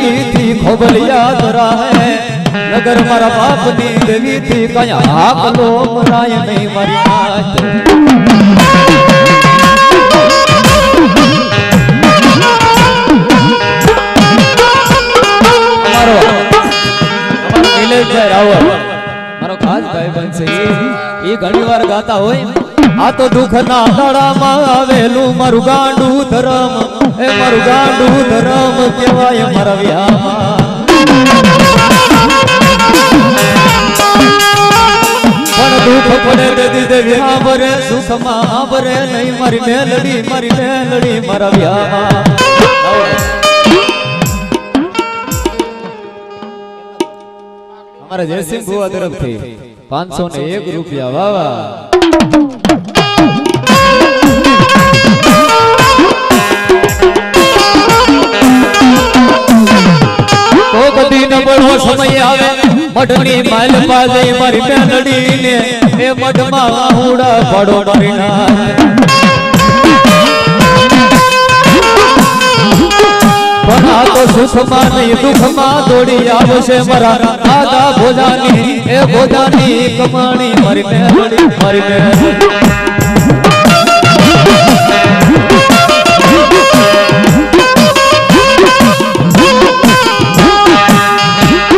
देवी थी खोबलिया धरा है नगर मारा बाप नी देवी थी कया आकलो मराय नहीं मरी मारो खास भाई बन से ये घणी बार गाता होय आ तो दुख ना दाड़ा मा आवेलू मारू गांडू धरम ए मारू गांडू धरम केवाय मारा व्यामा पण दुख पड़े दे दे व्याह बरे सुख मा बरे नहीं मारी मेलड़ी मारा व्यामा हमारा जयसिंह बुआ तरफ थी 501 रुपया वाह तो कदी न बड़ो समय आवे मठनी माल पाजे मारी मेलडी ने ए मठ मा हुड़ा पड़ो मरीना बना तो सुख मा नहीं दुख मा दौड़ी आवशे मरा दादा भोजानी ए भोजानी कमाणी मारी मेलडी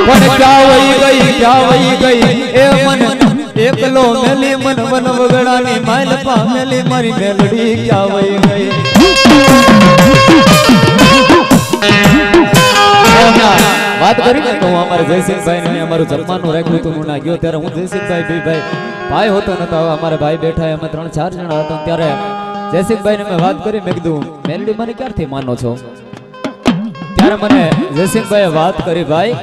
पण क्या वही गई ए मन एकलो मेली मन वन वगड़ानी माइल पा मेली मारी मेलडी क्या वही गई बात करी ने तो हमारे जयसिंह भाई ने हमारो जन्मानो राख्યું તો હું ના ગયો ત્યારે હું જયસિંહ ભાઈ ભાઈ હોતો નતો અમારા ભાઈ બેઠા અમે 3-4 જણા હતા ત્યારે જયસિંહ ભાઈ ને મેં વાત કરી મેં કીધું મેલડી મને ક્યારથી માનો છો ત્યારે મને જયસિંહ ભાઈએ વાત કરી ભાઈ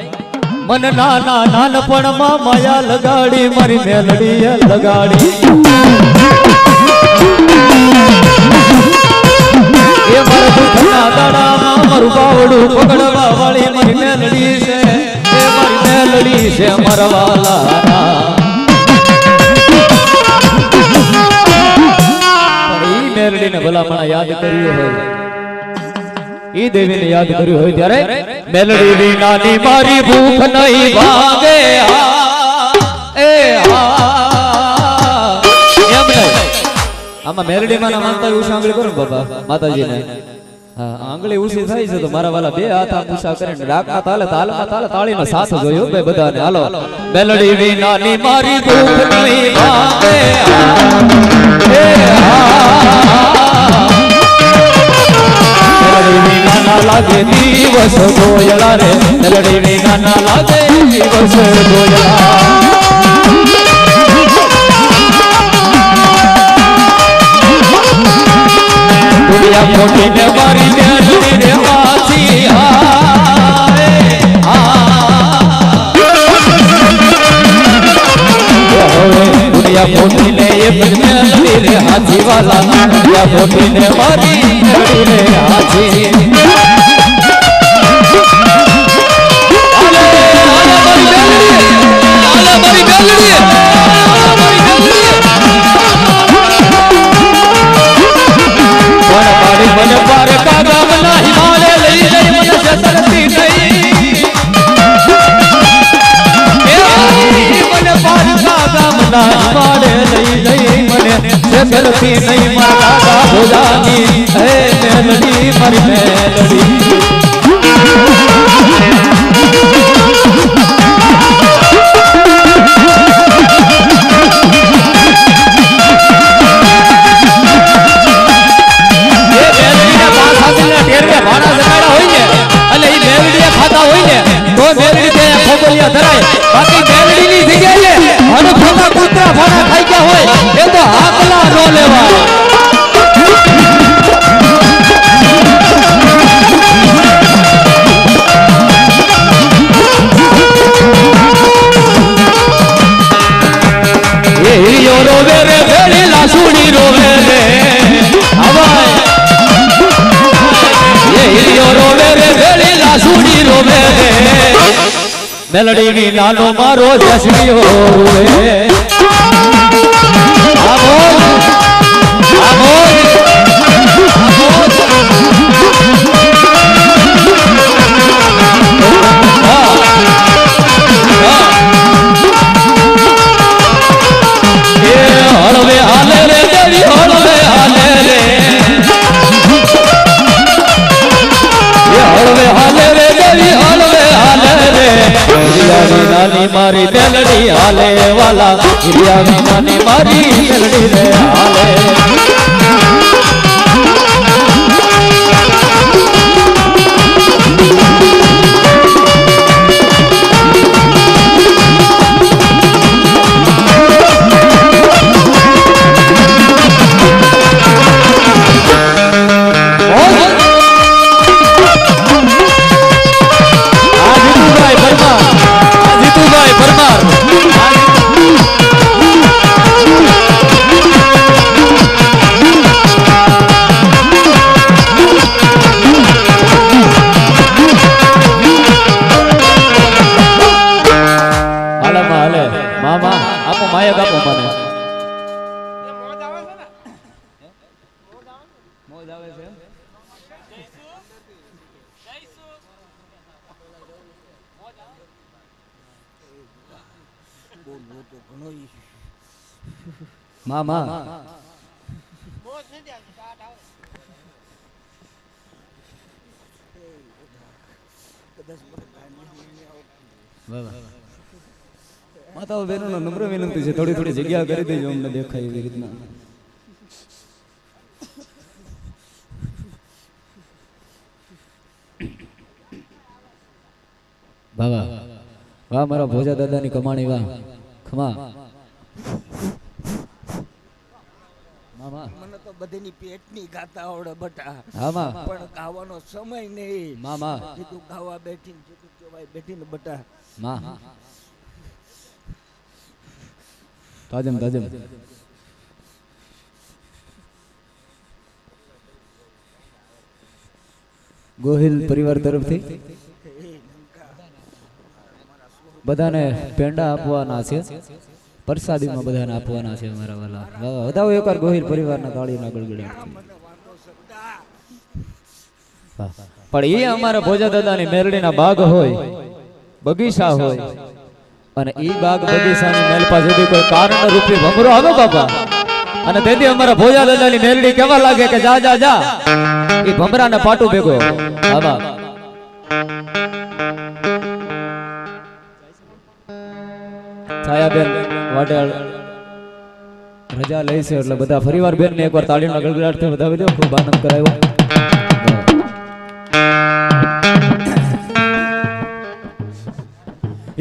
मन नाना नानपण मां माया लगाड़ी मारी मेलडी लगाड़ी ये मार दुखना दाड़ा मां मारू बावड़ू पकड़वा वाली मारी मेलडी से मरवाला पड़ी मेलडी ने भला मना याद करियो है ई देवी ने याद કર્યું હોય ત્યારે મેલડી વિનાની મારી ભૂખ નહીં ભાગે એ એમ નહીં આમાં મેલડી માં માનતા ઉષા આંગળી કરો બાબા માતાજીને હા આંગળી ઉષી થાય છે તો મારા વાલા બે હાથ આમ ઉષા કરીને રાખા તાલે તાળીનો સાથ જોયો બે બધાને હાલો મેલડી વિનાની મારી ભૂખ નહીં ભાગે એ ना लागे दिवस गोयला रे मेलडी विना ना लागे दिवस गोयला दुनिया मोटी ने मारी मेलडी रे आसी दुनिया मोटी ने ये मेलडी रे हाथी वाला दुनिया मोटी ने मारी मेलडी रे हाथी मन पार का गम ना हिमालय लई लई मन सरती नहीं मन पार का गम ना हिमालय लई लई मन सरती नहीं माता भोजानी है मेलडी मरी मेलडी बाकी मेलडी ની જગ્યાએ અને ફોટા કૂતરા ફોટા ખાઈ ગયા હોય એ તો આકલા નો લેવા એ હીરો રોવે રે ભેળી લાસુડી રોવે રે હવાય એ હીરો રોવે રે ભેળી લાસુડી રોવે રે मेलडी नी नानो मारो जसड़ियो रे મારી મેલડી હાલે વાલા હિરિયા વિનાની મારી મેલડી રે હાલે મામા માતાઓ બહેનો નમ્ર વિનંતી છે થોડી થોડી જગ્યા કરી દેજો અમને દેખાય એવી રીતના બાબા વાહ મારા ભોજા દાદાની કમાણી વાહ ખમા મને તો બધીની પેટની ગાતા આવડે બટા આમાં પણ ગાવાનો સમય નહીં મામા કીધું ગાવા બેઠીને કીધું કેવાય બેઠીને બટા માં તાજમ તાજમ ગોહિલ પરિવાર તરફથી બધાને પેંડા આપવાના છે પ્રસાદીમાં બધાને આપવાના છે અમારા વાલા વધાવો એકવાર ગોહિલ પરિવારના તાળીના ગળગડાટ પણ એ અમારા ભોજા દાદાની મેરડીના બાગ હોય બગીચા હોય અને ઈ બાગ બગીચાની મેલપા જેથી કોઈ કારણ રૂપી ભમરો આવે બાબા અને તેથી અમારા ભોજા દાદાની મેરડી કેવા લાગે કે જા જા જા એ ભમરાને પાટું ભેગો બાબા છાયાબેન વાટેલ રજા લઈ છે એટલે બધા ફરીવાર બેન ને એકવાર તાળીના ગળગડાટથી વધાવી દો ખૂબ આનંદ કરાયો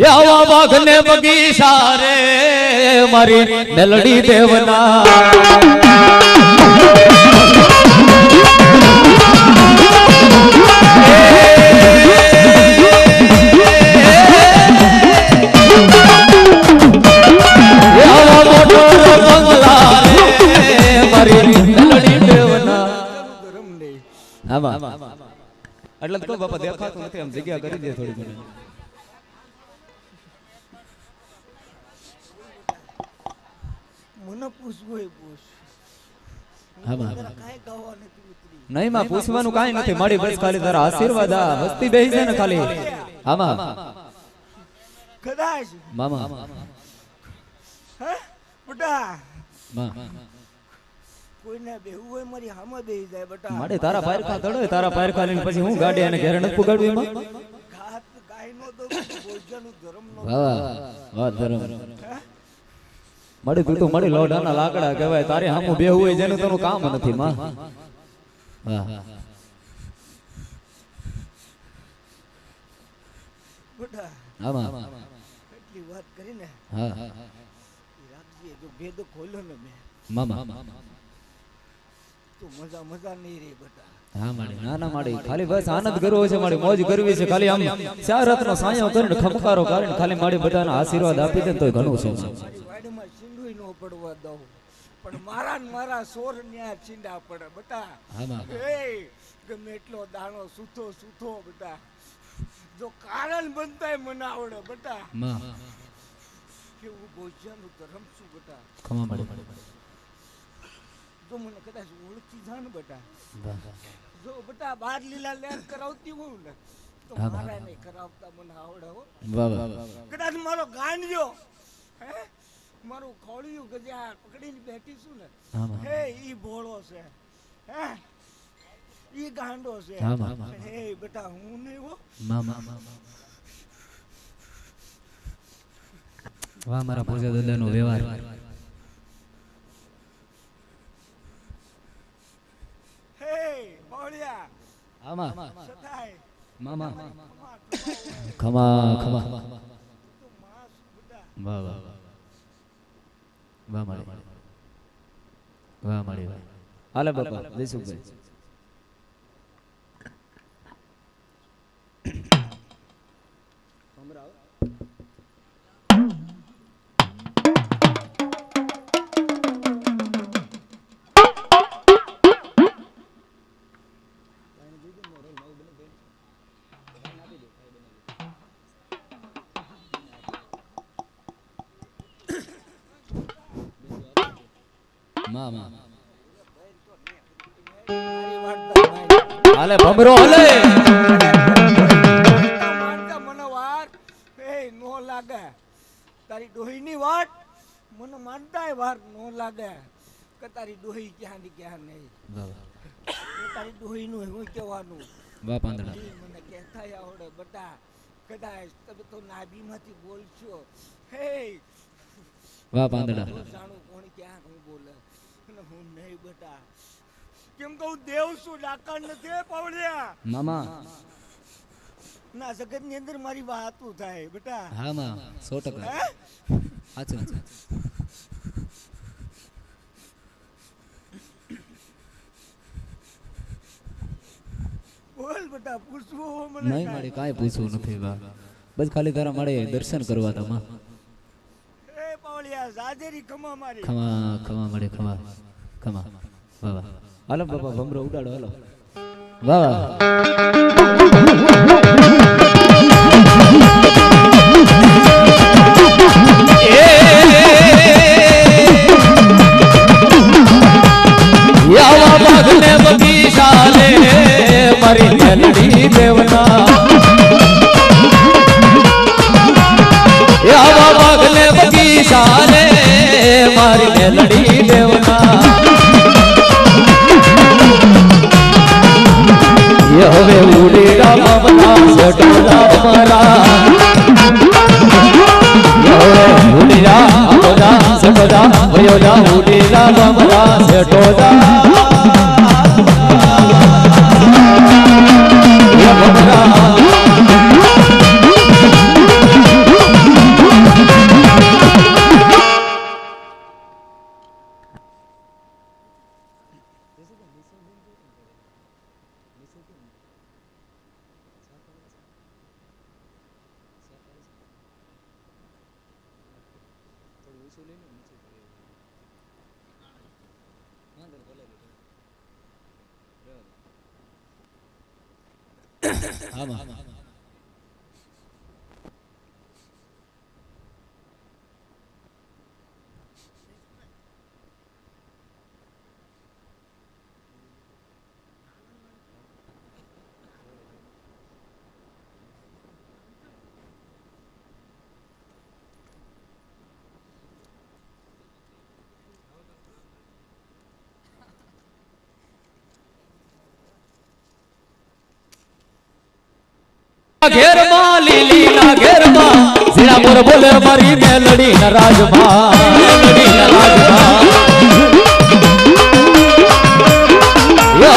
આવા બાગ ને બગીચા રે મારી મેલડી દેવના એટલે તો બાપા દેખાતું નથી આમ જગ્યા કરી દે થોડી ઘણી મને પૂછવું એ પૂછ નહીં માં પૂછવાનું કાઈ નથી મારી બસ ખાલી તારા આશીર્વાદ આ વસ્તી બેહી છે ને ખાલી આમાં કદાચ મામા હે બટા માં કોઈને બેહવું હોય મારી હામે બેહી જાય બટા માડે તારા પાયરખા દડો તારા પાયરખા લઈને પછી હું ગાડી અને ઘરે નથી પુગાડું એમાં ઘાત ગાયનો તો ભોજનનું ધર્મનો વાહ વાહ ધર્મ મળી તું તો મળી લોઢાના લાકડા કહેવાય તારે હામું બેહવું હોય જેનું તેનું કામ નથી માં વાહ બટા આમાં એટલી વાત કરીને હા રાખજે જો ભેદ ખોલ્યો ને મેં મામા તો મજા નહીં રે બટા હા માડી ના ના માડી ખાલી બસ આનંદ કરવો છે માડી મોજ કરવી છે ખાલી આમ ચાર રત્નો સાયો કરીને ખમકારો કરીને ખાલી માડી બધાને આશીર્વાદ આપી દે તોય ઘણું છે વાડીમાં સિંધુય નો પડવા દઉં પણ મારા સોર ન્યા ચીંડા પડે બટા એ ગમે એટલો દાણો સૂથો બટા જો કારણ બનતાય મને આવડે બટા કેવું ભોજનનું ધર્મ છું બટા ખમા માડી જો મને કદાચ ઓળખી જા ને બટા જો બટા બાર લીલા લેર કરાવતી હોઉં ને તો મારા નહીં કરાવતા મને આવડે હો કદાચ મારો ગાંડિયો હે મારું ખોળિયું ગજા પકડીને બેઠી છું ને હે ઈ ભોળો છે હે ઈ ગાંડો છે હે બેટા હું નહીં હો વાહ મારા પૂજા દાદાનો વ્યવહાર. હે બોળિયા આમાં સદાય મામા ખમા ખમા ખમા તો માસ બુડા વાહ વાહ વાહ મારી વાહ મારી વાહ. હાલે બાપા જયસુખભાઈ. મામા મારી વાર્તા મારી હાલે ભમરો હાલે. માનતા મને વાત એ નો લાગે તારી ડોહીની વાત મને માનતાય વાર નો લાગે કે તારી ડોહી ક્યાં ની ક્યાં નહીં વાહ તારી ડોહીનું હું કહેવાનું વાહ પાંદડા ઈ મને કહેતા આવડે બટા કદાચ તમે તો નાભીમાંથી બોલશો હે વાહ પાંદડા હું જાણું કોણ ક્યાં હું બોલે અને હું નહીં બટા કેમ કહું દેવ શું ડાકર નથી પવળ્યા મામા ના જગત ની અંદર મારી વાતું થાય બેટા હા માં 100% હે સાચું બોલ બેટા પૂછવું મને નહીં મળે કાંઈ પૂછવું નથી બા બસ ખાલી તારા મળે દર્શન કરવા તમા એ પવળિયા જાજેરી ખમા મારી ખમા ખમા મળે ખમા ખમા વાહ વાહ હાલો બાપા ભમરો ઉડાડો હાલો વાહ વાહ યાવા બાગને બગીચાલે મારી મેલડી દેવના યાવા બાગને બગીચાલે મારી મેલડી દેવના હવે ઉડી રામના સટોરા મારા હવે ઉડી રામના સટોરા વયોજા ઉડી રામના સટોરા આમાં ઘેરમાં લીલી ના ઘેરમાં ઝીણા મોર બોલે મારી મેલડી ના રાજમાં મેલડી ના રાજમાં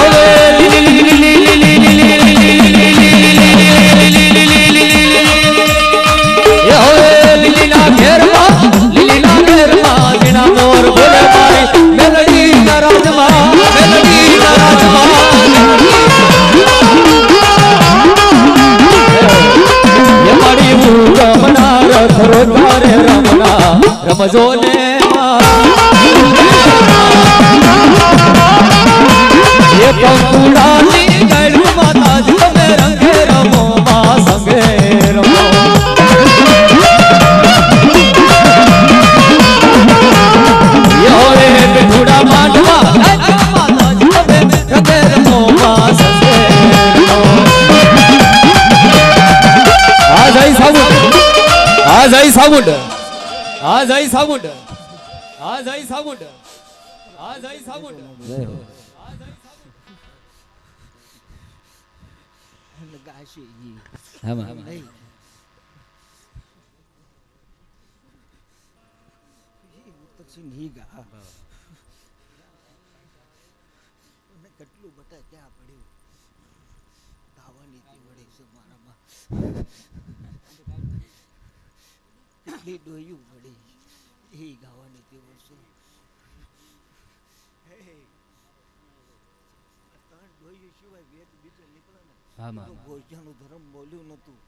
હવે લીલી લીલી લીલી લીલી હવે લીલી ના ઘેરમાં લીલી ના ઘેરમાં ઝીણા મોર બોલે મારી મેલડી ના રાજમાં મેલડી ના રાજમાં રોજવારે રમના રમજો ને એ પંખુડાની ગળું માતાજી તમે રંગે રમો માં સંગે રમો યોરે પંખુડા માંડવા માતાજી તમે રંગે રમો માં સંગે રમો આ જય સાબુડ આ જય સાબુડ આ જય સાબુડ આ જય સાબુડ આ જય સાબુડ ગાશે ઈ હા માં નહીં સિંહીગા કેટલું બટા ક્યાં પડ્યું ધાવાની તે વડે છે મારામાં કેટલી ડોયું વળી એ ગાવાની તે વર્ષો ત્રણ ડોયું સિવાય વેદ બીજો નીકળે ને તો ગોરજાનું ધર્મ બોલ્યું નતું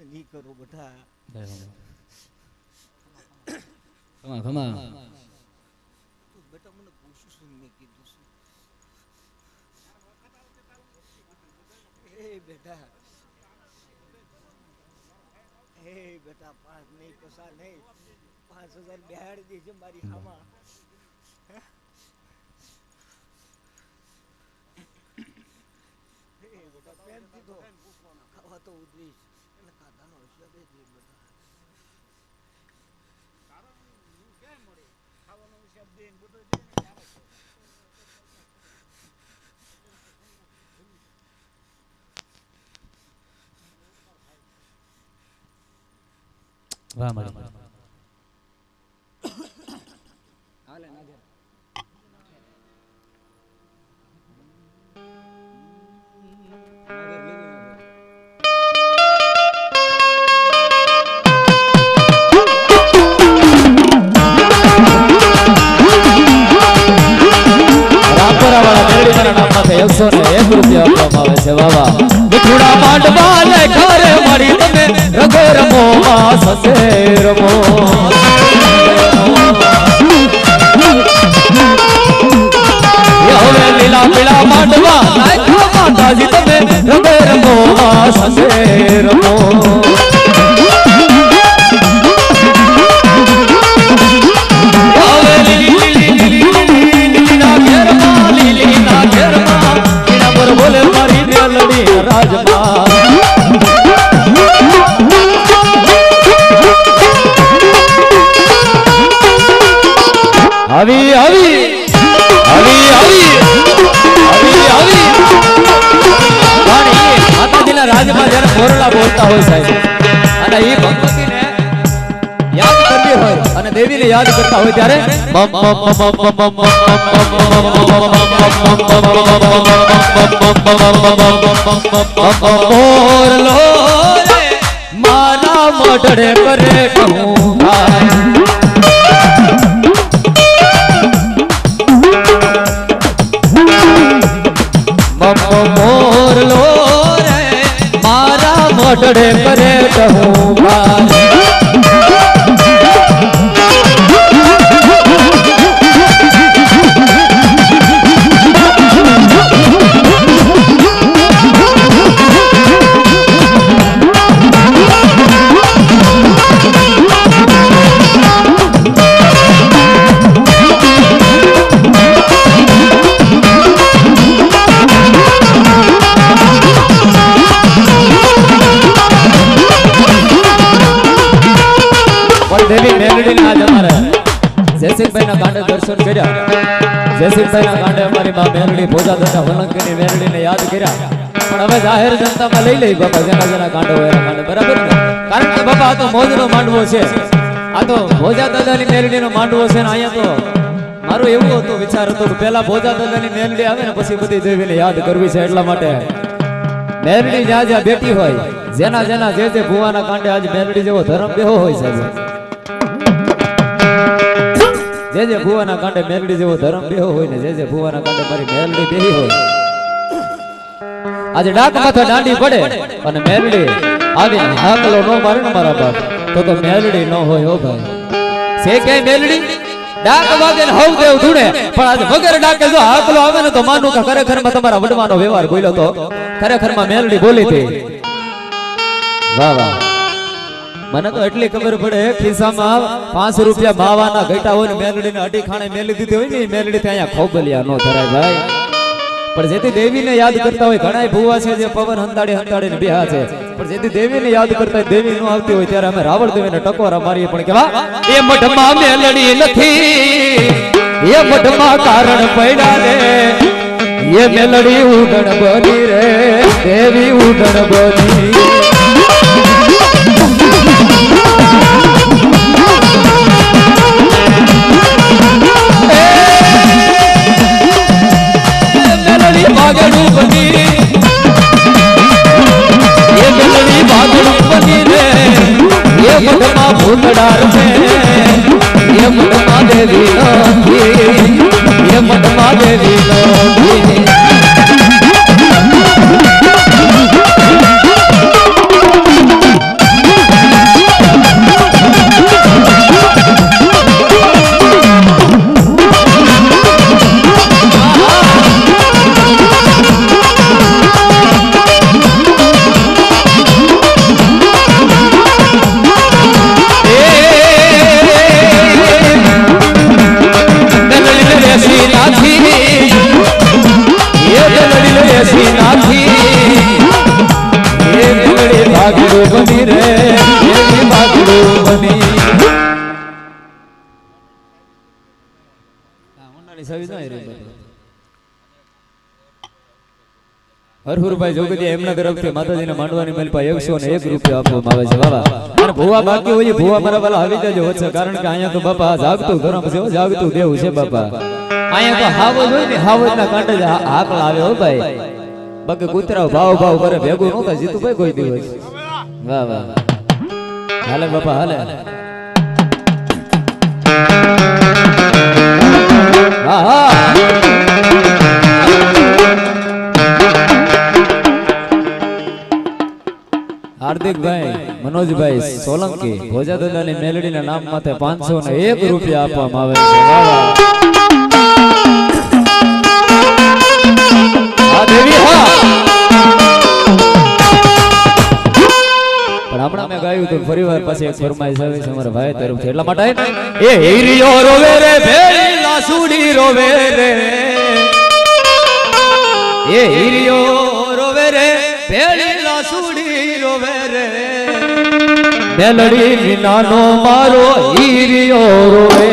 નહીં કરો બેટા બેટા મને પૂછું છું મેં કીધું છે બેટા બેટા 5 નહીં કસા નહીં 5000 બેહાડી દેજે મારી હામાં બેટા પેન દીધો ખાવા તો ઉતરીશ એટલે ખાધાનો હિસાબ જ બેટા ક્યાં મળે ખાવાનો હિસાબ દે બધો દે વાહ મારી હાલે નાગર રૂપિયા આપવામાં આવે છે વાવા થોડા માંડવા લે ઘરે મળી તમે રગો રમો માં સસે રમો હવે લીલા પીળા માંડવા નાખ્યો માતાજી તમે રગો રમો માં સસે રમો બોલે મારી મેલડી રાજમાં આવી આવી આવી આવી આવી આવી માતાજીના રાજમાં જ્યારે મોરલા બોલતા હોય સાહેબ અને એ ભગવતીને યાદ કરવી હોય અને દેવીને યાદ કરતા હોય ત્યારે મોરલો મારા મોઢડે કરે કહું મોરલો રે મારા મોઢડે કરે કહું દેવી મેલડીને આજ અમારે જયસિંહભાઈના ગાંડે દર્શન કર્યા જયસિંહભાઈના ગાંડે અમારી માં મેલડી ભોજા દાદા વલંકીની મેલડીને યાદ કર્યા પણ હવે જાહેર જનતામાં લઈ લઈ બાપા જેના જેના ગાંડો હોય એના ગાંડે બરાબર ને કારણ કે બાપા આ તો મોજનો માંડવો છે આ તો ભોજા દાદાની મેલડીનો માંડવો છે ને અહીંયા તો મારું એવું હતું વિચાર હતો કે પહેલા ભોજા દાદાની મેલડી આવે ને પછી બધી દેવીને યાદ કરવી છે એટલા માટે મેલડી જ્યાં જ્યાં બેઠી હોય જેના જેના જે જે ભુવાના કાંડે આજ મેલડી જેવો ધર્મ બેહો હોય સાહેબ જે જે ભુવાના કાંડે મેલડી જેવો ધર્મ બેહો હોય ને જે જે ભુવાના કાંડે મારી મેલડી બેહી હોય આજે ડાક માથે દાંડી પડે અને મેલડી આવી હાકલો નો મારે ને મારા બાપ તો મેલડી ન હોય હો ભાઈ છે કે મેલડી ડાક વાગે ને હવ દેવ ધૂણે પણ આજે વગર ડાકે જો હાકલો આવે ને તો માનું કે ખરેખર માં તમારા વડવાનો વ્યવહાર બોલ્યો તો ખરેખર માં મેલડી બોલી હતી વાહ વાહ મને તો એટલી ખબર પડે ખિસ્સામાં 5 રૂપિયા માવાના ઘટા હોય ને મેલડીને અડી ખાણે મેલી દીધી હોય ને મેલડી ત્યાં અહીંયા ખોબલિયા નો ધરાય ભાઈ પણ જેથી દેવીને યાદ કરતા હોય ઘણાય ભૂવા છે જે પવન હંતાડીને બેહા છે પણ જેથી દેવીને યાદ કરતા હોય દેવી નો આવતી હોય ત્યારે અમે રાવણ દેવીને ટકોરા મારીએ પણ કેવા એ મઢમાં મેલડી નથી એ મઢમાં કારણ પડ્યા રે ये मेलड़ी उड़न बनी रे देवी उड़न बनी मेलड़ी भागड़ू बनी ये मेलड़ी भागड़ू बनी रे ये मुठमा भूतडार में ये मुठमा देवी लोगी ये मुठमा देवी लोगी बनी रे भागड़ू बनी હરહુરભાઈ જોગડિયા એમના તરફથી માતાજીને માંડવાની મલપા 101 રૂપિયા આપવામાં આવે છે બાબા અને ભુવા બાકી હોય ભુવા મારા વાલા આવી જજો વચ્ચે કારણ કે અહીંયા તો બાપા જાગતું ધરમ છે જાગતું દેવું છે બાપા અહીંયા તો હાવજ હોય ને હાવજના કાંટે જ હાકલ આવે હો ભાઈ બાકી કૂતરા ભાવ ભાવ કરે ભેગું નહોતા જીતુભાઈ કોઈ દિવસ વાહ વાહ હાલે બાપા હાલે હા હા હાર્દિકભાઈ મનોજભાઈ સોલંકી ભોજાદાદાની મેલડીના નામ માથે 501 રૂપિયા આપવામાં આવે છે વાહ વાહ દેવી હા પણ હમણાં મેં ગાયું તો ફરીવાર પાછી એક ફરમાઈશ આવી છે અમારા ભાઈ તરફથી એટલા માટે એ હીરિયો રોવે રે ભેળી લાસુડી રોવે રે એ હીરિયો રોવે રે ભેળી લાસુડી રોવે રે મેલડી વિનાનો મારો હીરિયો રોવે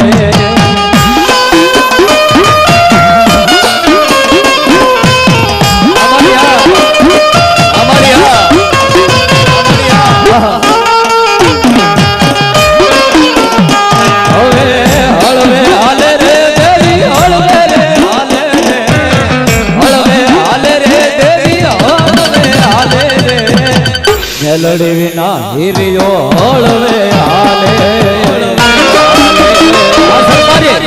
મેલડી વિના હીરિયો હળવે હાલે સરકારી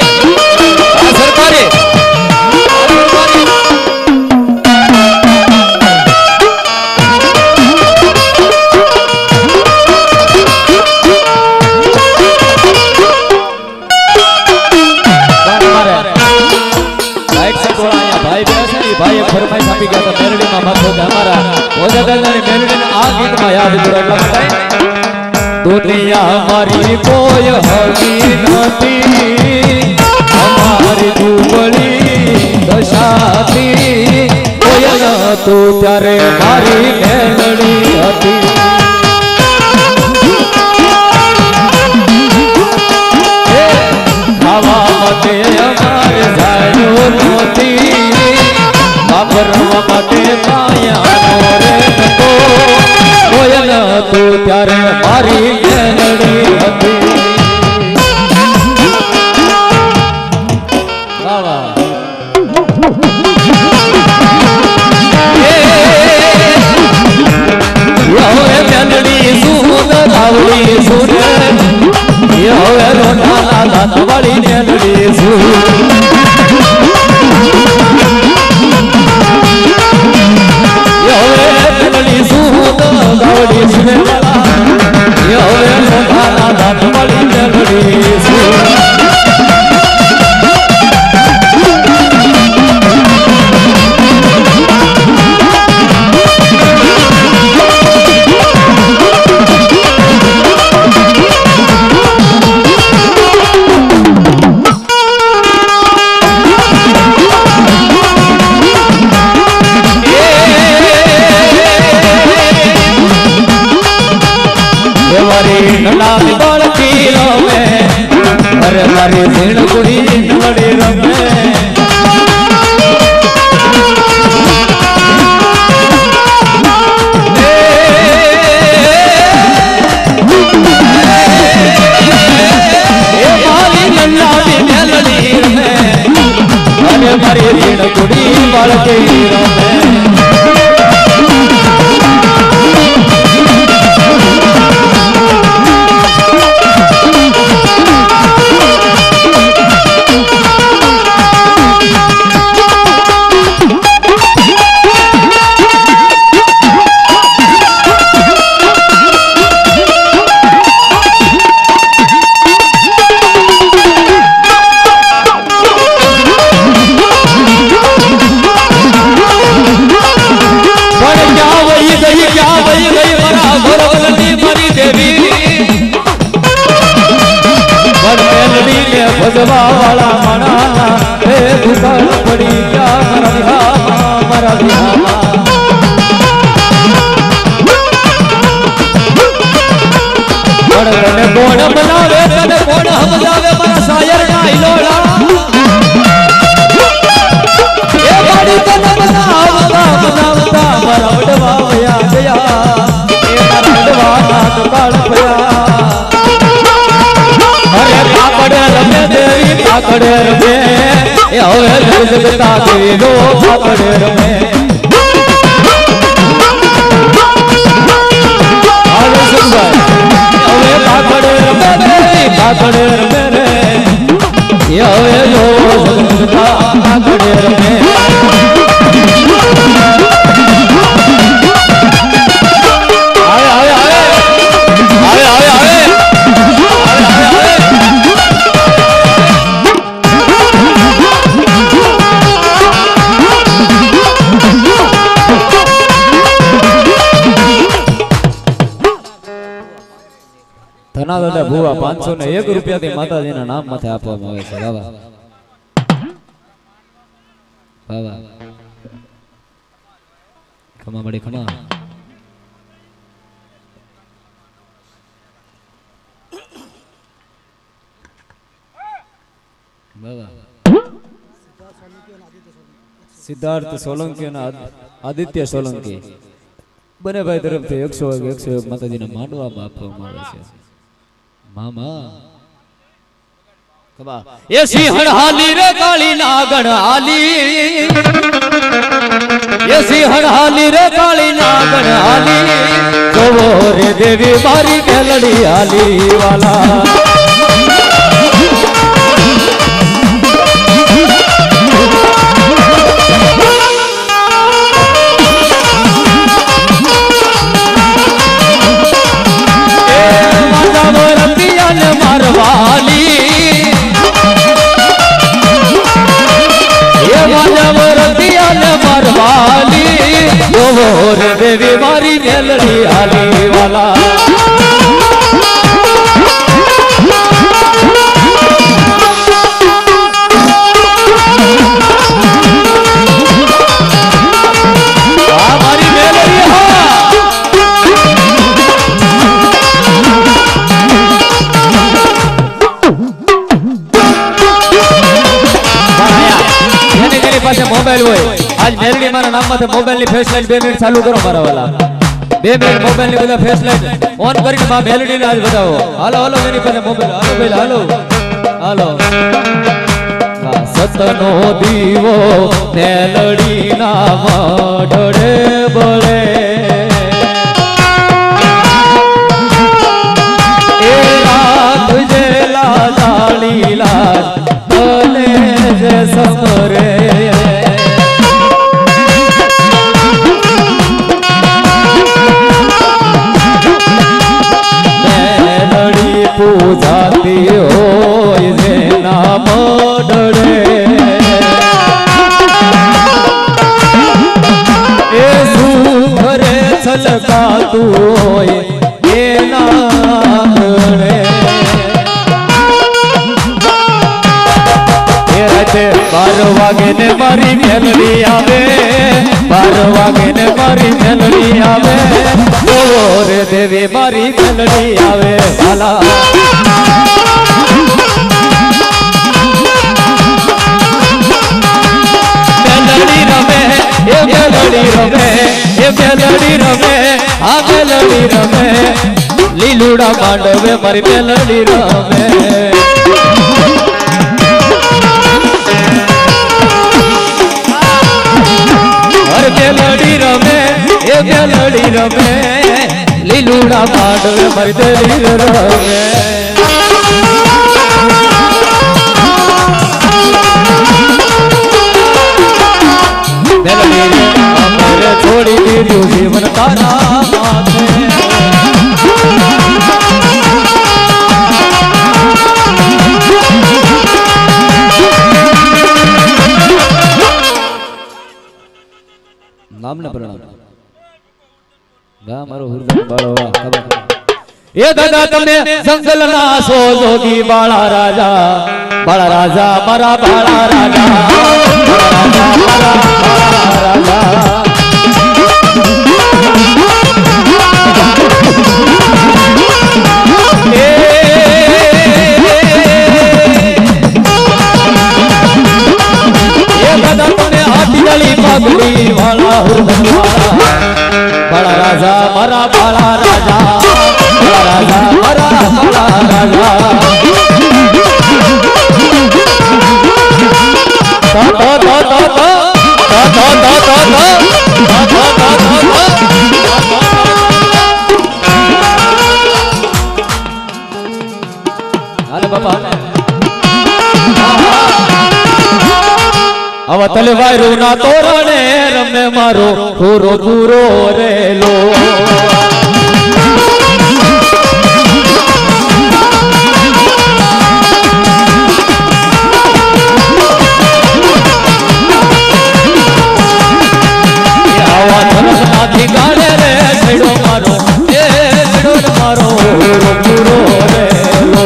ભાઈ ફરમાઈશ આપી ગયા તો મેલડીમાં માથો કે અમારા ભોજાદાદાની મેલડીને આ ગીતમાં યાદ કરો એટલા માટે દુનિયા મારી કોઈ હકી નથી અમારી દુબળી દશાથી કોઈ નતું ત્યારે મારી મેલડી હતી ખાવા માટે અમારે જાય નહોતી વાપરવા માટે માયાનો રે તો કોયલ તું ત્યારે મારી મેલડી હતી વાહ વાહ હવે મેલડી સુન રાવડી સુન હવે રોના દાત વાળી મેલડી સુન મારી ઝીણકુડી નડી રમે દેવી રમે ભજવા વાળા મણા હે દુકાળ પડી ગયા મારા વિહામાં તને કોણ બનાવે તને કોણ સમજાવે મારા શાયર ના હિલોળા એ ગાડી તને બનાવતા મારા વડવા વયા ગયા એ મારા વડવા ના દુકાળ પયા કાકડ રમે એ હવે જગતા દેવી નો કાકડ રમે હાલો સુંદર હવે કાકડ રમે કાકડ રમે રે એ હવે લો જગતા કાકડ રમે આવે આવે આવે આવે આવે આવે ધના દાદા ભુવા 501 રૂપિયાથી માતાજીના નામ માથે આપવામાં આવે છે બાબા બાબા ખમા મળી ખમા બાબા સિદ્ધાર્થ સોલંકી અને આદિત્ય સોલંકી બને ભાઈ તરફથી 101 માતાજીના માંડવામાં આપવામાં આવે છે મામા કબા એ સિંહણ હાલી રે કાળી નાગણ હાલી એ સિંહણ હાલી રે કાળી નાગણ હાલી જોવો રે દેવી મારી મેલડી હાલી વાલા દેવી મારી મેલડી હાલી વાલા મારી મેલડી એની પાસે મોબાઈલ હોય આજ મેલડી મારા નામ માંથી મોબાઈલ ની ફેસ લાઈટ 2 મિનિટ ચાલુ કરો મારા વાલા 2 મિનિટ મોબાઈલ ની બધા ફેસ લાઈટ ઓન કરીને માં મેલડી ને આજ બતાવો હાલો હાલો એની પાસે મોબાઈલ હાલો ભાઈ હાલો હાલો સતનો દીવો મેલડી ના મઢડે બળે એ રાત જેલા જાળીલા તને જે સમરે પૂજાતી હોય જેના મઢડે એ સુખ રે છલકાતું હોય એના આંગણે એ રાતે 12 વાગે ને મારી મેલડી આવે 12 વાગે ને મારી મેલડી આવે રે દેવી મારી મેલડી આવે વાલા મેલડી રમે એ મેલડી રમે એ મેલડી રમે આ મેલડી રમે લીલુડા માંડવે મારી મેલડી રમે રમે લીલુડા માંડવે મારી દલીલ રમે દલીલ છોડી દીધું જીવન તારા માથે નામને પ્રણામ ગા મારો હુરદન બાળો એ દાદા તમે જંગલ ના સો જોગી બાળા રાજા મારા બાળા રાજા મારા રાજા પાઘડી વાળા હુરદન વાળા રાજા મારા બાળા રાજા મારા બાળા રાજા હાલે બાપા હવે તલવારું ના તોરણે રમે મારો પૂરો પૂરો રેલો આવા ધરસ માંથી ગાળે રે છેડો મારો એ છેડો મારો પૂરો પૂરો રેલો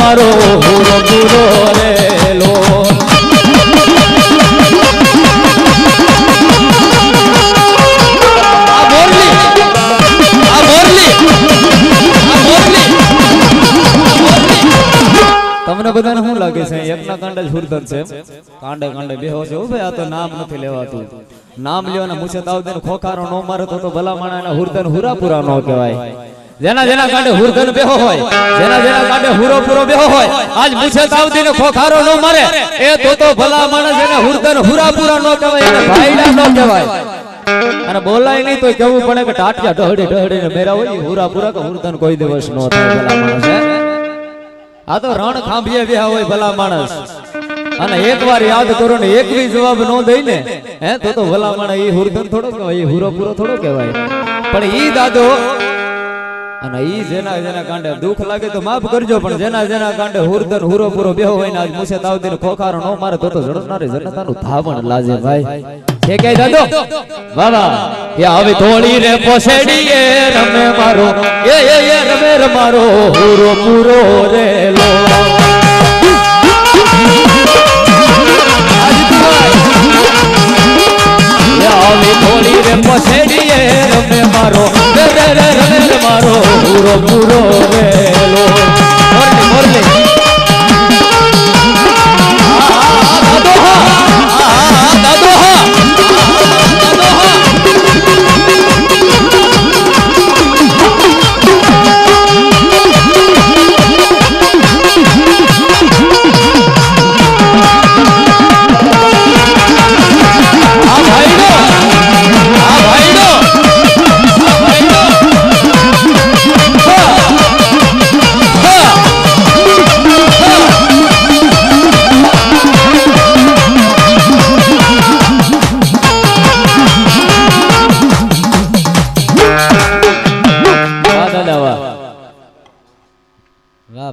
મારો પૂરો પૂરો રેલો તમને બધાને શું લાગે છે એકના કાંડે જ હુરદન છે કાંડે કાંડે બેહો છો ભાઈ આ તો નામ નથી લેવાતું નામ લેવાના મૂછે તાવ દે ખોખારો નો મારે તો ભલા માણા હુરદન હુરાપુરા નો કહેવાય જેના જેના કાંડે હુરદન બેહો હોય જેના કાંડે હુરો પૂરો બેહો હોય આજ મૂછે તાવદી ને ખોખારો નો મારે એ તો ભલા માણસ એને હુરદન હુરાપુરા નો કહેવાય એને ભાઈડા નો કહેવાય અને બોલાય નહીં તો કેવું પડે કે ટાટિયા ઢહડી ને મેરા હોય હુરાપુરા કે હુરદન કોઈ દિવસ નો થાય ભલા માણસ આ તો રણ ખાંભીએ બેહા હોય ભલા માણસ અને એકવાર યાદ કરો ને એક બી જવાબ નો દઈ ને હે તો ભલા માણસ એ હુરદન થોડો કહેવાય એ હુરાપુરો થોડો કહેવાય પણ ઈ દાદો અને ઈ જેના કાંડે દુઃખ લાગે તો માફ કરજો પણ જેના કાંડે હુરદન હુરો પૂરો બેહો હોય ને આજ મુસે તાવદીને ખોખારો નો મારે તો જડનારી જનતાનું ધાવણ લાજે ભાઈ છે કે દાદો વાહ એ હવે થોડી રે પોસેડીએ રમે મારો એ રમે મારો હુરો પૂરો રેલો આવી થોડી રે પોસેડીએ રમે મારો રમે મારો પૂરો પૂરો રેલો મોરલી દાદો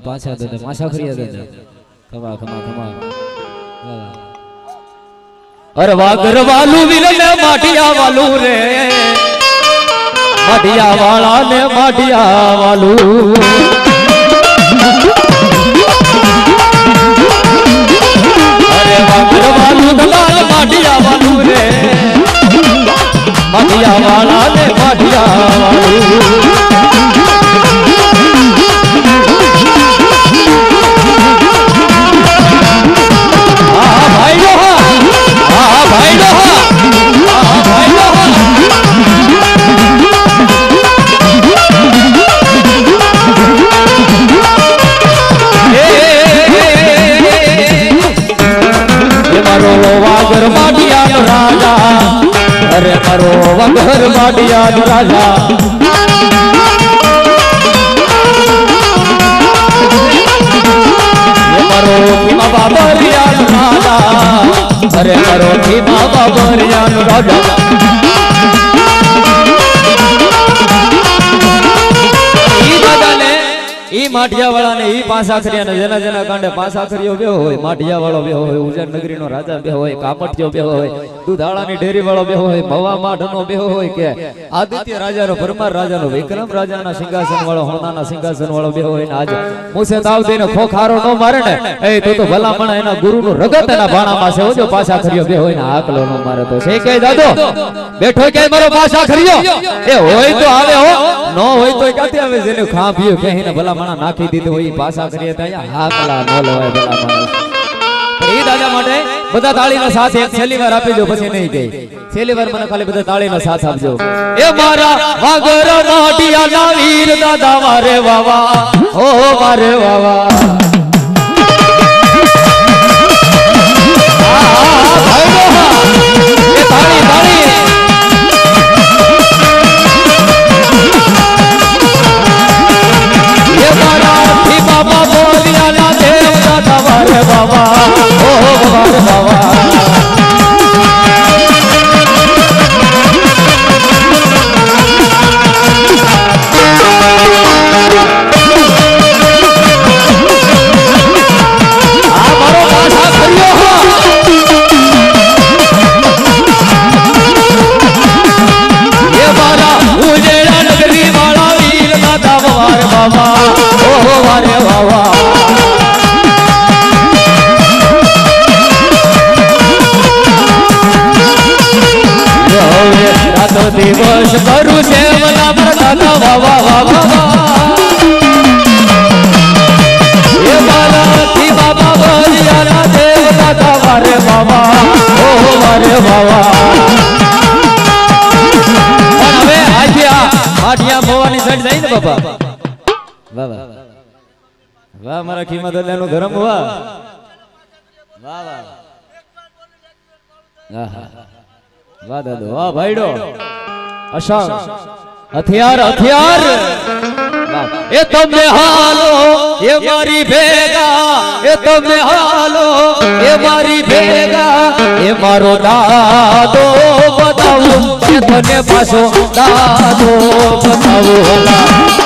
પાછા દાદા માછા ખરીયા દાદા ખમા અરે વાગર વાલું વિલને માઠિયા વાલું રે માઠિયા વાળા ને માઠિયા વાલું અરે વાગર વાલું દલાલ માઠિયા વાલું રે માઠિયા વાળા ને માઠિયા વાલું માઢિયાનો રાજા અરે મારો વગર માઢિયાનો રાજા મારો ભીમા બાબરિયાનો રાજા અરે મારો ભીમા બાબરિયાનો રાજા ઈ માઢિયા વાળા ને ઈ પાંસાખરિયા ને જેના જેના કાંડે પાંસાખરિયો બેહો હોય માઢિયા વાળો બેહો હોય ઉજ્જૈન નગરી નો રાજા બેહો હોય કામઠિયો બેહો હોય દુધાળાની ડેરી વાળો બેહો હોય ભવા માઢનો બેહો હોય કે આદિત્ય રાજાનો પરમાર રાજાનો વિક્રમ રાજાના સિંહાસન વાળો હોનાના સિંહાસન વાળો બેહો હોય ને આજ મુસે તાવ દઈને ખોખારો નો મારે ને એ તો ભલામણ એના ગુરુનું રગત એના ભાણામાં છે જો પાંસાખરિયો બેહો હોય ને આકલો નો મારે તો છે કે દાદો બેઠો કે મારો પાંસાખરિયો એ હોય તો આવે હો નો હોય તો ક્યાંથી આવે જેને ખાંભ્યું કહીને ભલામણા નાખી દીધું હોય પાછા કરીએ ત્યાં હાકલા નો લેવાય ભલામણા એ દાદા માટે બધા તાળીનો સાથ એક છેલ્લી વાર આપી દો પછી નહીં ગઈ છેલ્લી વાર મને ખાલી બધા તાળીનો સાથ આપજો એ મારા વાગર નાટિયાના વીર દાદા મારે વાવા ઓ મારે વાવા દિવસ કરું છે મલા દાદા વાવા વાવા એ મારાથી બાબા બલિયાના દેવ દાદા વારે વાવા ઓ વારે વાવા પણ હવે આઠિયા મોવાની સાઈડ જાય ને બાપા વાહ વાહ વાહ મારા ખીમા દાદાનું ધર્મ વાહ વાહ વાહ વાહ દાદો વાહ ભાઈડો અશાંત હથિયાર હથિયાર એ તમે હાલો એ મારી ભેગા એ તમે હાલો એ મારી ભેગા એ મારો દાદો બતાવું એ તને પાછો દાદો બતાવું હલા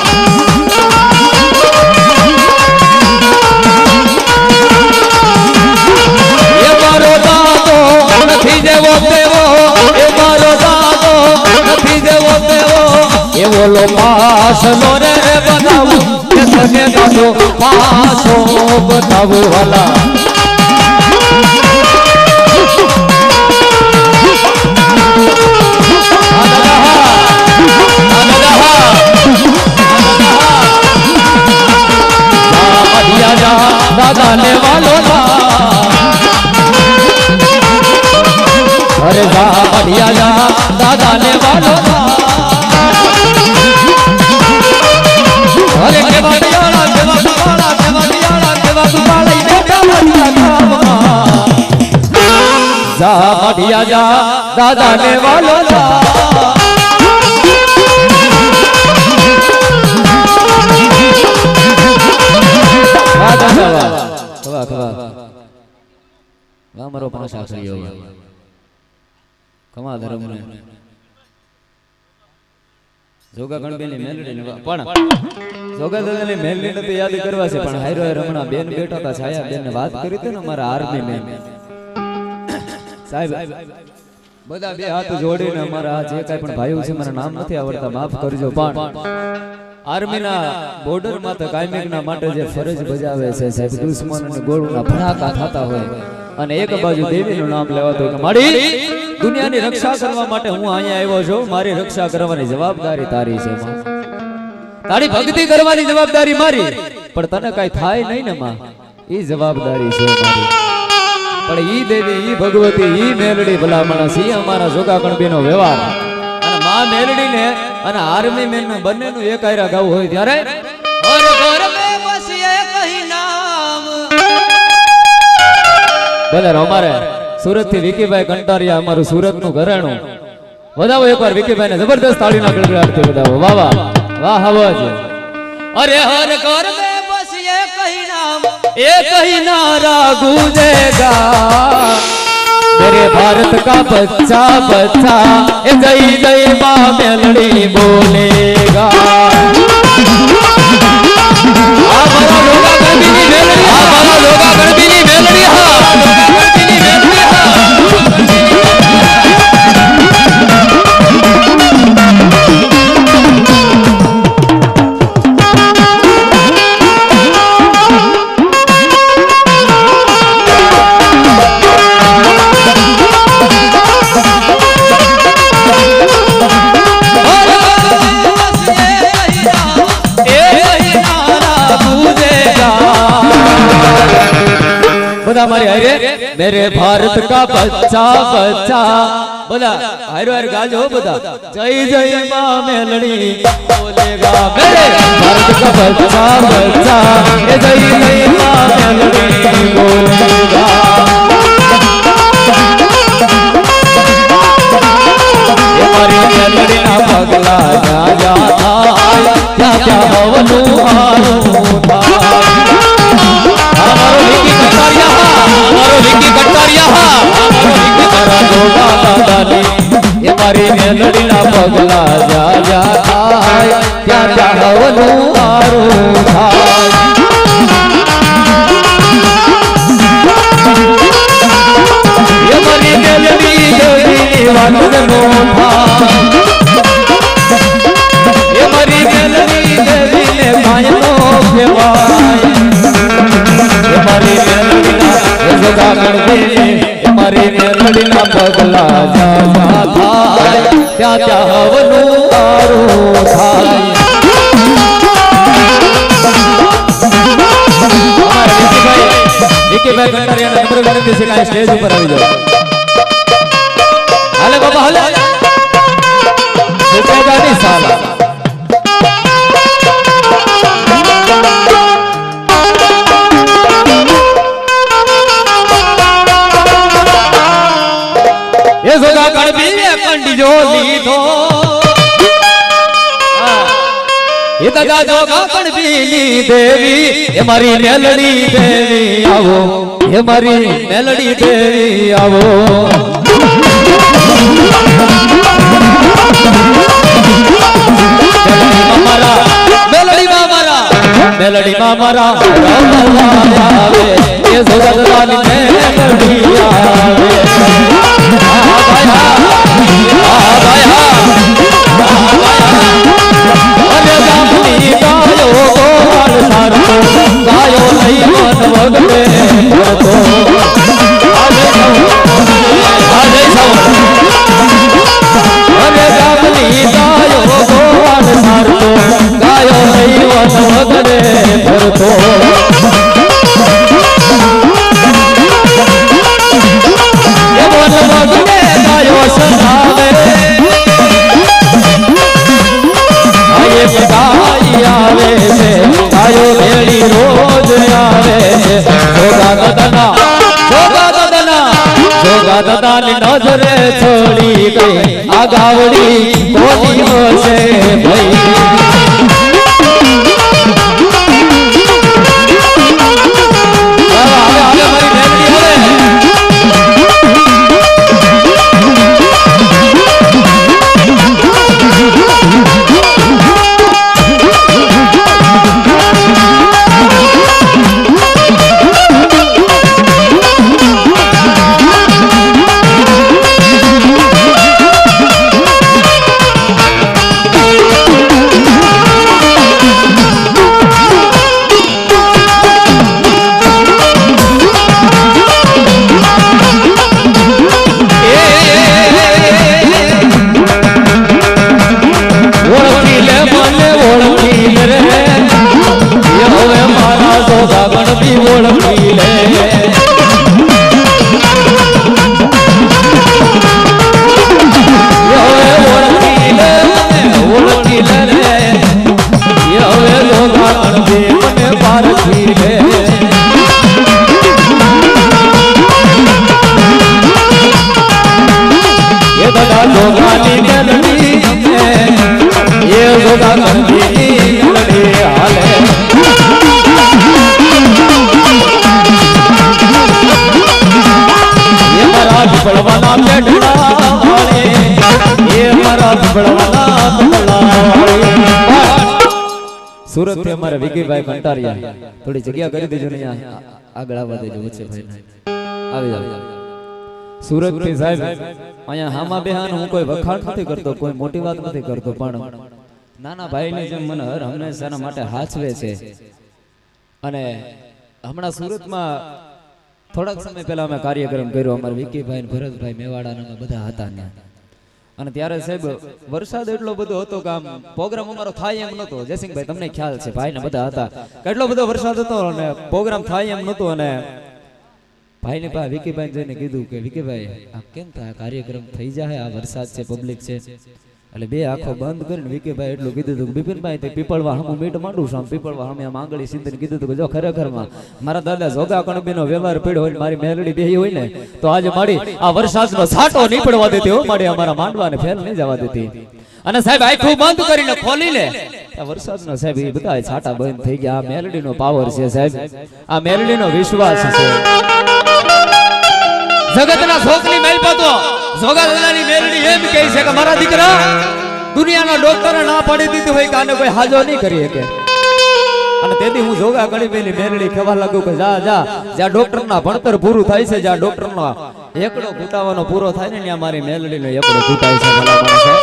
એ મારો દાદો નથી જેવો તેવો એ મારો દાદો નથી જેવો તેવો એ બોલો પાછલો રે બતાવું એ તને દાદો પાછો બતાવું હલા દાદા ને વાલો અરે જા बढ़िया જા દાદા ને વાલો અરે કેવા દિયાળા કેવા સુવાળા કેવા દિયાળા કેવા સુવાળા બેટા જા बढ़िया જા દાદા ને વાલો મારો પણ સાસરીઓ કમા ધર્મ ને જોગા ગણબેની મેલડી ને પણ જોગા દાદાની મેલડી ને તો યાદ કરવા છે પણ હાયરો રમણા બેન બેઠા હતા છાયા બેન ને વાત કરી હતી ને મારા આર્મી મેન સાહેબ બધા બે હાથ જોડીને અમારા જે કાઈ પણ ભાઈઓ છે મારા નામ નથી આવડતા માફ કરજો પણ આર્મીના બોર્ડરમાં તો કાયમિકના માટે જે ફરજ બજાવે છે સાહેબ દુશ્મનોને ગોળના ભડાકા થતા હોય અને એક બાજુ દેવીનું નામ લેવાતું હોય કે મારી દુનિયાની રક્ષા કરવા માટે હું અહીંયા આવ્યો છું મારી રક્ષા કરવાની જવાબદારી તારી છે માં તારી ભક્તિ કરવાની જવાબદારી મારી પણ તને કાઈ થાય નહીં ને માં ઈ જવાબદારી છે મારી પણ ઈ દેવી ઈ ભગવતી ઈ મેલડી ભલામણ સી અમારા જોગા કણબીનો વ્યવહાર અને માં મેલડી ને અને આર્મી મેન નું બંનેનું એક આયરા ગાવું હોય ત્યારે ઓર ઘર મે બસ એક હી નામ બોલે અમારે સુરત થી વિકીભાઈ કંટારિયા અમારું સુરત નું ઘરાણું વધાવો એકવાર વિકીભાઈ ને જબરદસ્ત તાળીના ગડગડાટથી વધાવો વાહ વાહ વાહ હવા છે अरे हर घर में बस एक ही नारा गूंजेगा मेरे भारत का बच्चा बच्चा ए जय जय मां मेलड़ी बोलेगा हमारा लोगा गणपति मेलड़ी हमारा लोगा गणपति मेलड़ी हाँ गणपति मेलड़ी हाँ हमारे हरे मेरे भारत का बच्चा बच्चा बोला हरो हर गाज हो बता जय जय मां मेलड़ी बोलेगा मेरे भारत का बच्चा बच्चा ए जय जय मां मेलड़ी बोलेगा ये मारी मेलड़ी ना पगला जा जाता क्या क्या हवनु हारू था हमारो विकी कटारिया हमारो विकी कटारिया हमारो विकी करा लोगा दादानी ये मारी मेलड़ी ना पगला जा जा आय क्या क्या हवनु आरो थाय ये मारी मेलड़ी जोड़ी वाटन नो था ये मारी मेलड़ी देवी ने मायनो केवाय हमारी मेलड़ी ना जोगा गणपति हमारी मेलड़ी ना पगला जा था क्या क्या हवनु आरो थाय हमारे विकी भाई कंटारिया ने नंबर विनंती से काई स्टेज ऊपर આવી જાઓ હાલે બાબા હાલે સુકેગા ની સાલા ये जोगा गणपति ने कंडी जो लीधो ये दादा जोगा गणपति देवी ये मारी मेलड़ी देवी आवो ये मारी मेलड़ी देवी आवो मेलड़ी मामारा मेलड़ी मामारा आवे ये जोगा दादा ने मेलड़ी आवे गायो नहीं मन भगवे अरे गामनी गायो गोवाल सारतो गायो नहीं मन भगवे भरतो ये मन भगवे गायो सदावे आये गाई आवे से गायो भेड़ी रोज आवे जोगा ददना जोगा ददना जोगा ददना ने नजरे छोड़ी गई आगावड़ी कोनी हो से भई બધા જોગાની મેલડી અમે એ જોગા ગણપીની મેલડી હાલે એ મારા પીપળવાના પેટલા વાળે એ મારા પીપળવાના પેટલા વાળે સુરત થી અમારે વિકીભાઈ કંટારિયા થોડી જગ્યા કરી દેજો ને આગળ આવવા દેજો વચ્ચે ભાઈ આવી જાવ સુરત થી સાહેબ અહીંયા હામા બેહાન હું કોઈ વખાણ નથી કરતો કોઈ મોટી વાત નથી કરતો પણ નાના ભાઈની જેમ મને હર હંમેશા માટે હાચવે છે અને હમણાં સુરતમાં થોડાક સમય પહેલા અમે કાર્યક્રમ કર્યો અમારા વિકીભાઈ ભરતભાઈ મેવાડાના બધા હતા ત્યાં અને ત્યારે સાહેબ વરસાદ એટલો બધો હતો કે આમ પ્રોગ્રામ અમારો થાય એમ નતો જયસિંહભાઈ તમને ખ્યાલ છે ભાઈ ને બધા હતા કેટલો બધો વરસાદ હતો અને પ્રોગ્રામ થાય એમ નતો અને ભાઈ ને પા વિકીભાઈ જઈને કીધું કે વિકીભાઈ આ કેમ થાય કાર્યક્રમ થઈ જાય આ વરસાદ છે પબ્લિક છે એટલે બે આંખો બંધ કરીને વિકીભાઈ એટલું કીધું હતું બિપિનભાઈ તે પીપળવા હું મીટ માંડું છું પીપળવા અમે આમ આંગળી સીધીને કીધું હતું કે જો ખરેખરમાં મારા દાદા જોગા કણબીનો વ્યવહાર પડ્યો હોય મારી મેલડી બેહી હોય ને તો આજે મારી આ વરસાદનો છાંટો નહીં પડવા દેતી હો મારી અમારા માંડવાને ફેલ નહીં જવા દેતી અને સાહેબ આંખો બંધ કરીને ખોલી લે આ વરસાદનો સાહેબ એ બધા છાંટા બંધ થઈ ગયા આ મેલડીનો પાવર છે સાહેબ આ મેલડીનો વિશ્વાસ છે જગતના શોકની મેલપતો જોગા દાદાની મેલડી એમ કહે છે કે મારા દીકરા દુનિયાના ડોક્ટરે ના પાડી દીધી હોય કે આને કોઈ હાજો નહીં કરી શકે અને તેથી હું જોગા ગણપીની મેલડી કહેવા લાગુ કે જા જા જ્યાં ડોક્ટરના ભણતર પૂરું થાય છે જ્યાં ડોક્ટરનો એકડો ઘૂંટાવાનો પૂરો થાય ને ત્યાં મારી મેલડીનો એકડો ઘૂંટાય છે ભલા માણસે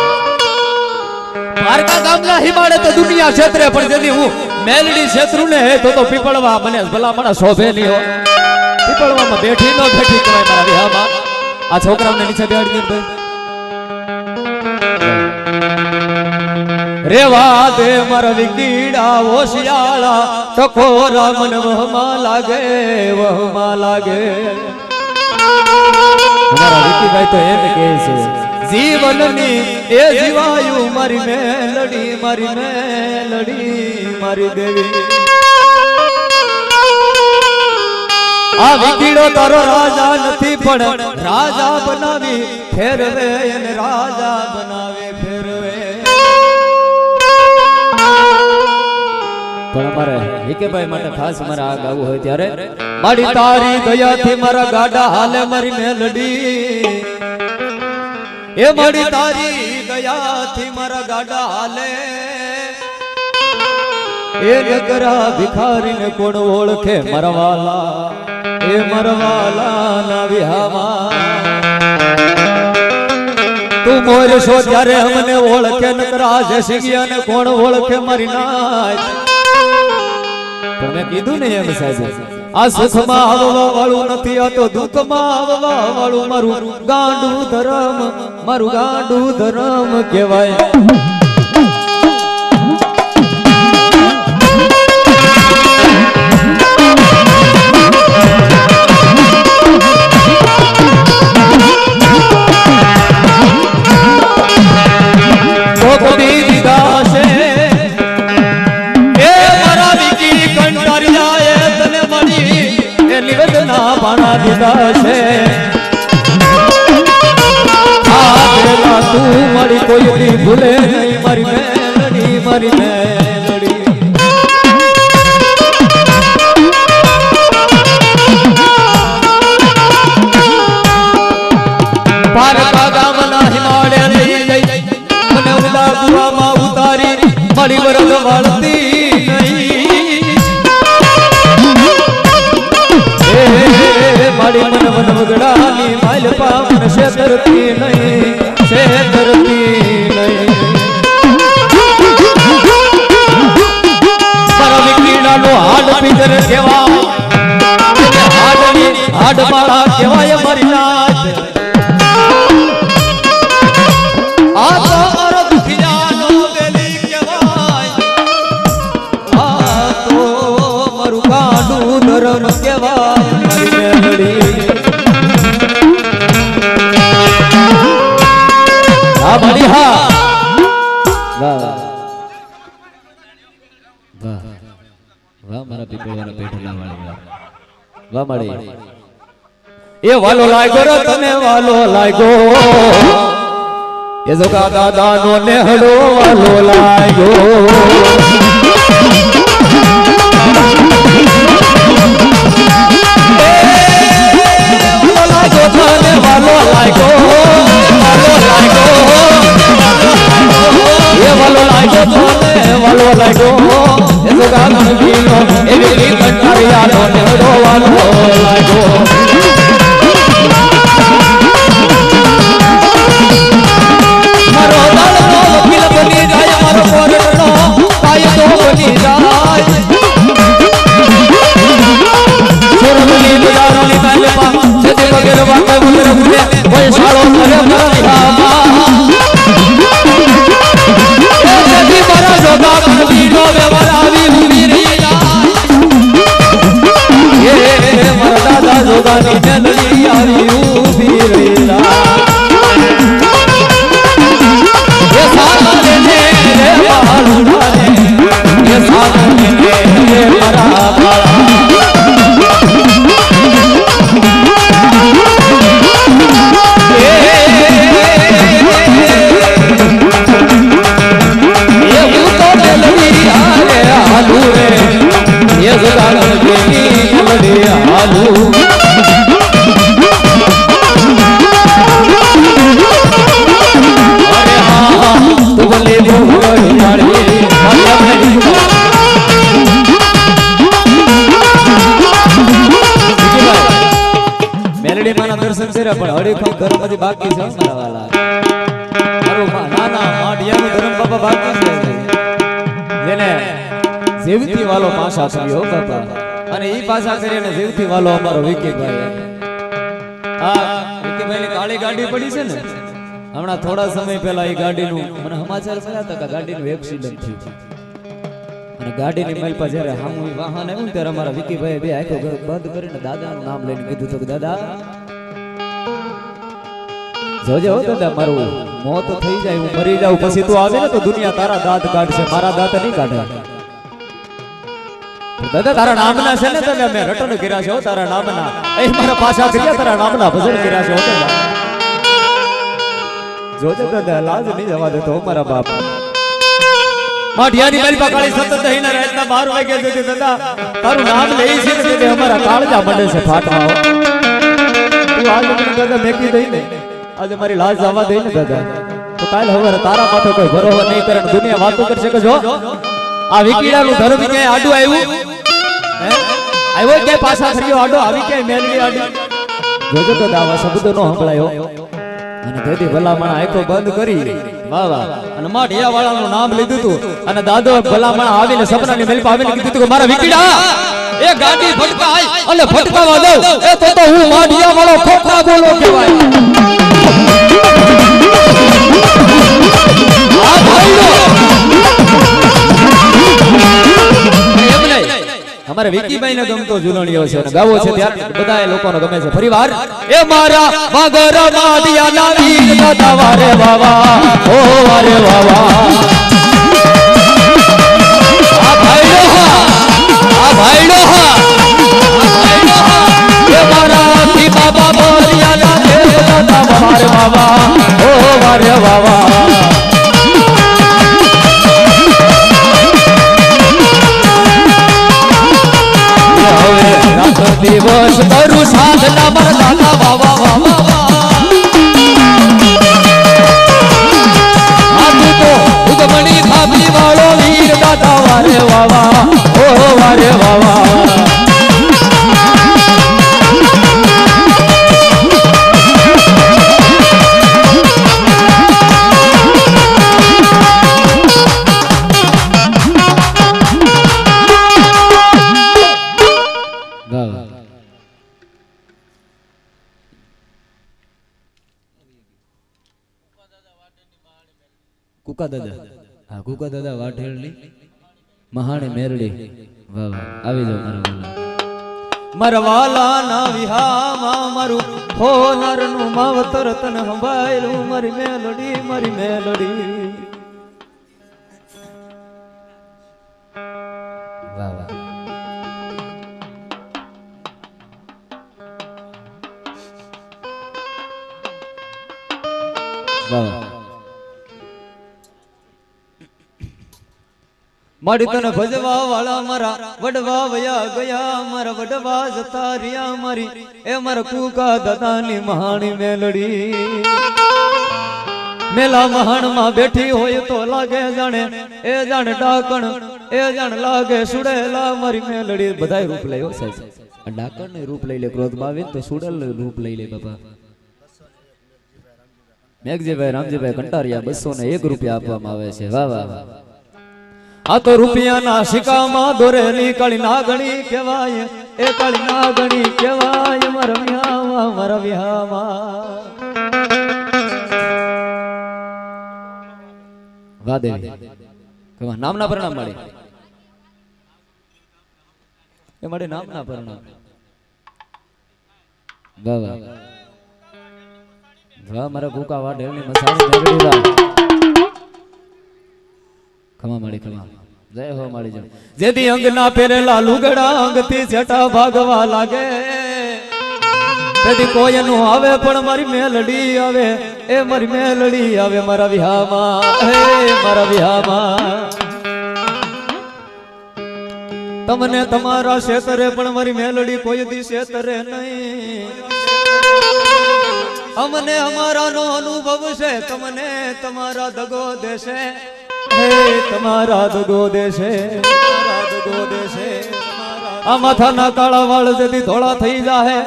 પારકા ગામના હિમાડે તો દુનિયા ક્ષેત્રે પણ જેથી હું મેલડી ક્ષેત્રું ને તો પીપળવા મને ભલા માણસ શોભે નહીં હો પીપળવામાં બેઠી ન બેઠી કહેવાય મારા વિહામાં આ છોકરાઓને નીચે બેહાડી દે રેવા દે મારા વિકીડા હોશિયાળા ટકોરા મન વહમાં લાગે અમારા વિકીભાઈ તો એમ કહે છે જીવનની એ જીવાયુ મારી મેલડી મારી દેવી આ વિકીડો તારો રાજા નથી પણ રાજા બનાવી ફેરવે અને રાજા બનાવે ફેરવે પણ અમારે વિકેભાઈ માટે ખાસ મારે આ ગાવું હોય ત્યારે મારી તારી દયાથી મારા ગાડા હાલે મારી મેલડી એ મારી તારી દયાથી મારા ગાડા હાલે એ નગરા ભિખારીને કોણ ઓળખે મારા વાલા એ મરવાલા ના વિહામાં તું મોર છો ત્યારે અમને ઓળખે નકરા જસિયાને કોણ ઓળખે મારી નાય પણ મેં કીધું ને એમ સાહેબ આ સુખમાં આવવા વાળું નથી આ તો દુઃખમાં આવવા વાળું મારું ગાંડું ધર્મ કહેવાય તું મારી કોઈ ભૂલે નહીં મારી મેલડી પારકા ગામના હિમાડે લઈ જઈ મને ઉડા ગુવામાં ઉતારી મારી વરદ વાળતી નહીં મારી મન વગડાની માલ પામન છેતરતી નહીં મારા વિકીડાનો હાડ પીતર કહેવાય હાડ માળા કહેવાય મારી નાથ આ તો મારો દુખિયાનો બેલી કહેવાય આ તો મારું ગાંડું ધર્મ કહેવાય મારી મેલડી મારી હા વાહ મારા પીપળવાના પેટલા વાળી વાહ મારી એ વાલો લાગ્યો રે તને વાલો લાગ્યો એ જોગા દાદા નો નેહડો વાલો લાગ્યો વાલો લાગ્યો એ વાલો લાગ્યો એ જોગા ગણબીનો એવી કંટાળિયાનો નેહડો વાલો લાગ્યો મારો દાડનો વકીલ બની જાય મારો કોરડનો કાયદો બની જાય સોરમની બજારોની કાલમાં સદી વગેરે વાતે વગેરે ભૂલે કોઈ શાળો કરે મરણામાં એ સદી મારા જોગા ગણબીનો વ્યવહાર આવી ઊભી રહી જાય એ મારા દાદા જોગાની મેલડી આવી ઊભી રહી જાય દર્શન કર્યા પણ હરીખમ ધર્મથી બાકી છે મારા વાલા મારું નાના માઢિયાનું ધર્મ બાપા બાકી છે જેને જીવથી વાલો પાછા કર્યો બાપા અને ઈ પાછા કરીને જીવથી વાલો અમારો વિકીભાઈ આ વિકીભાઈની કાળી ગાડી પડી છે ને હમણાં થોડા સમય પહેલા એ ગાડીનું મને સમાચાર મળ્યા હતા કે ગાડીનું એક્સિડન્ટ થયું અને ગાડીની માલપા જ્યારે હામું વાહન આવ્યું ત્યારે અમારા વિકીભાઈ બે આંખો બંધ કરીને દાદાનું નામ લઈને કીધું તો કે દાદા જોજે હો દાદા મારું મોત થઈ જાય હું મરી જાઉં પછી તું આવે ને તો દુનિયા તારા દાંત કાઢશે મારા દાંત નહીં કાઢે દાદા તારા નામના છે ને તમે મેં રટણ કર્યા છે હો તારા નામના એ મારા પાછા કર્યા તારા નામના ભજન કર્યા છે હો દાદા જોજે દાદા લાજ નહીં જવા દેતો મારા બાપ માઢિયાની મારી કાળી સતત દહીંના રાતના 12 વાગ્યા સુધી દાદા તારું નામ લઈ છે ને તે અમારા કાળજા મંડે છે ફાટવા તું આજ મને દાદા મેકી દઈ ને આજે મારી લાજ જવા દઈ ને દાદા તો કાલ હવે તારા માથે કોઈ ભરોસો નહીં કરે દુનિયા વાતો કરશે કે જો આ વિકીડાનું ધર્મ ક્યાંય આડું આવ્યું હે આવ્યો કે પાછા ફર્યો આડો આવી કે મેલડી આડી જોજો તો દાવા શબ્દો નો સંભળાયો અને તેથી ભલામણ આંખો બંધ કરી વાહ વાહ અને માઢિયા વાળાનું નામ લીધું તું અને દાદો ભલામણ આવીને સપનાની મેલપા આવીને કીધું તું કે મારા વિકીડા એ ગાડી ફટકાય અને ફટકાવા દઉં એ તો હું માઢિયા વાળો ખોખા બોલો કહેવાય આ ભાઈઓ અમારે વિકીભાઈ ને ગમતો ઝૂલણીઓ છે અને ગાવો છે ત્યારે બધા લોકોને ગમે છે ફરીવાર એ મારા વાગર માઢિયા ના વીર દાદા વારે વાવા ઓ વારે વાવા આ ભાઈઓ એ મારા થી બાબા બોલિયા ના દેવ દાદા વારે વાવા ઓ વારે વાવા દિવસ કરું સાધના મારા દાદા વાવા વાવા આ તું તો ઉગમણી ખાપી વાળો વીર દાદા વારે વાવા ઓ વારે વાવા કુકા દાદા હા કુકા દાદા વાઢેલની મહાણી મેરડી વાહ વાહ આવી જાવ મારા વાલા ના વિહામાં મારું હોનર નું માવતર તન હંભાયલું મારી મેલડી વાહ વાહ વાહ મારી તને ભજવા વાળા મારા વડવા વયા ગયા મારા વડવા જતા રહ્યા મારી એ મારા કુકા દાદાની મહાણી મેલડી મેલા મહાણ માં બેઠી હોય તો લાગે જાણે એ જાણે ડાકણ એ જાણે લાગે સુડેલા મારી મેલડી બધાય રૂપ લઈ સાહેબ ડાકણ ને રૂપ લઈ લે ક્રોધમાં આવે તો સુડેલ રૂપ લઈ લે બાપા મેઘજીભાઈ રામજીભાઈ કંટારિયા 201 રૂપિયા આપવામાં આવે છે વાહ વાહ આ તો રૂપિયાના સિક્કામાં દોરેલી કાળી નાગણી કહેવાય એ કાળી નાગણી કહેવાય મારા વિહામાં મારા વિહામાં વાહ દેવી કહેવા નામના પરિણામ મળે એ મળે નામના પરિણામ વાહ વાહ વાહ મારા ભૂકા વાહ ઢેલની મસાણી મેળવી વાહ ખમા માળી ખમા જય હો માળી જય જેદી અંગ ના પહેરેલા લુગડા અંગથી જટા ભાગવા લાગે તેદી કોઈ નું આવે પણ મારી મેલડી આવે એ મારી મેલડી આવે મારા વિહામાં હે મારા વિહામાં તમને તમારા ક્ષેત્રે પણ મારી મેલડી કોઈ દી ક્ષેત્રે નહીં અમને અમારા નો અનુભવ છે તમને તમારા દગો દેશે હે તમારા દગો દેશે તમારા દગો દેશે આ માથાના કાળા વાળ જદી ધોળા થઈ જાહે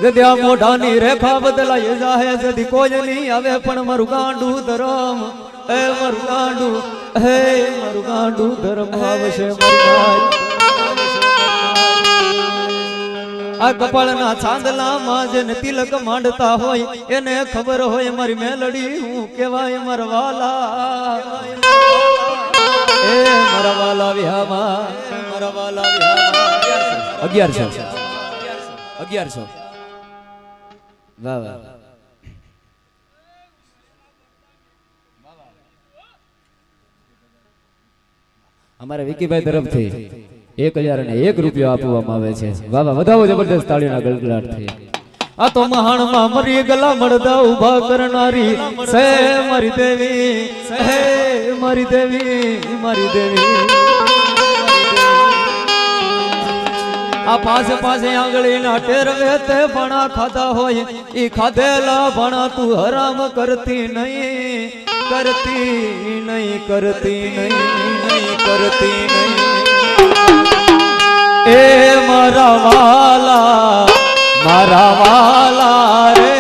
જદી આ મોઢાની રેખા બદલાઈ જાહે જદી કોઈ નહીં આવે પણ મારું ગાંડું ધરમ એ મારું ગાંડું હે મારું ગાંડું ધરમ આવશે મારી આ કપાળના ચાંદલામાં જેને તિલક માંડતા હોય એને ખબર હોય મારી મેલડી હું કહેવાય મારા વાલા એ મારા વાલા વિહામાં મારા વાલા વિહામાં 1100 વાહ વાહ અમારા વિકીભાઈ તરફથી 1001 રૂપિયા આપવામાં આવે છે વાહ વાહ વધાવો જબરદસ્ત તાળીના ગળગળાટ થઈ આ તો મહાણમાં મરી ગલા મળદા ઉભા કરનારી સે મારી દેવી હે મારી દેવી મારી દેવી આ પાસે પાસે આંગળીના ટેરવે તે ભણા ખાધા હોય ઈ ખાધેલા ભણા તું હરામ કરતી નહીં કરતી નહીં કરતી નહીં નહીં કરતી નહીં એ મારા વાલા રે